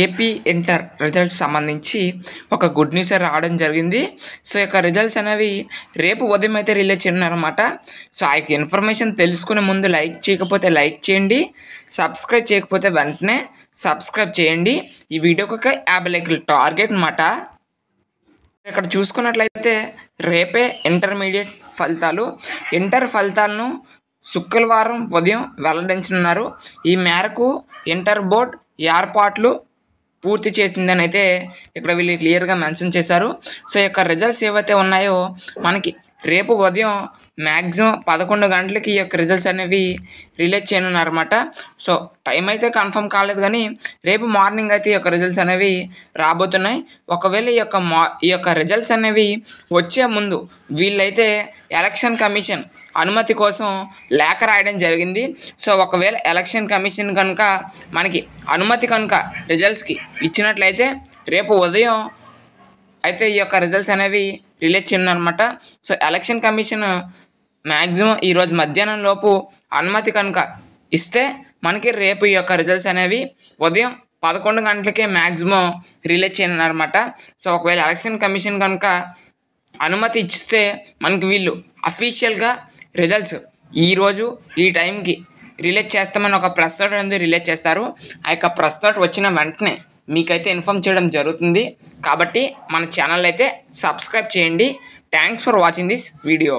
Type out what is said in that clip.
AP inter results సంబంధించి ఒక good news రావడం జరిగింది. సో ఈ యొక్క రిజల్ట్స్ అనేవి రేపు ఉదయం అయితే రిలీజ్ చేయనున్నారన్నమాట. సో ఆ యొక్క ఇన్ఫర్మేషన్ తెలుసుకునే ముందు లైక్ చేయకపోతే లైక్ చేయండి, సబ్స్క్రైబ్ చేయకపోతే వెంటనే సబ్స్క్రైబ్ చేయండి. ఈ వీడియోకి ఒక 50 లైకులు టార్గెట్ అన్నమాట. ఇక్కడ చూసుకున్నట్లయితే రేపే ఇంటర్మీడియట్ ఫలితాలు, ఇంటర్ ఫలితాలను శుక్రవారం ఉదయం వెల్లడించనున్నారు. ఈ మేరకు ఇంటర్ బోర్డ్ ఏర్పాట్లు పూర్తి చేసిందని అయితే ఇక్కడ వీళ్ళు క్లియర్గా మెన్షన్ చేశారు. సో ఈ యొక్క రిజల్ట్స్ ఏవైతే ఉన్నాయో మనకి రేపు ఉదయం మ్యాక్సిమం 11 గంటలకి ఈ యొక్క రిజల్ట్స్ అనేవి రిలీజ్ చేయనున్నారన్నమాట. సో టైం అయితే కన్ఫర్మ్ కాలేదు, కానీ రేపు మార్నింగ్ అయితే ఈ యొక్క రిజల్ట్స్ అనేవి రాబోతున్నాయి. ఒకవేళ ఈ యొక్క రిజల్ట్స్ అనేవి వచ్చే ముందు వీళ్ళైతే ఎలక్షన్ కమిషన్ అనుమతి కోసం లేఖ రాయడం జరిగింది. సో ఒకవేళ ఎలక్షన్ కమిషన్ కనుక మనకి అనుమతి కనుక రిజల్ట్స్కి ఇచ్చినట్లయితే రేపు ఉదయం అయితే ఈ యొక్క రిజల్ట్స్ అనేవి రిలీజ్ చేయనున్నమాట. సో ఎలక్షన్ కమిషన్ మ్యాక్సిమం ఈరోజు మధ్యాహ్నం లోపు అనుమతి కనుక ఇస్తే మనకి రేపు ఈ యొక్క రిజల్ట్స్ అనేవి ఉదయం 11 గంటలకే మ్యాక్సిమం రిలీజ్ చేయనున్నారన్నమాట. సో ఒకవేళ ఎలక్షన్ కమిషన్ కనుక అనుమతి ఇస్తే మనకి వీళ్ళు అఫీషియల్గా రిజల్ట్స్ ఈరోజు ఈ టైంకి రిలీజ్ చేస్తామని ఒక ప్రెస్ నోట్ అనేది రిలీజ్ చేస్తారు. ఆ యొక్క ప్రెస్ నోట్ వచ్చిన వెంటనే మీకైతే ఇన్ఫామ్ చేయడం జరుగుతుంది. కాబట్టి మన ఛానల్ అయితే సబ్స్క్రైబ్ చేయండి. Thanks for watching this video.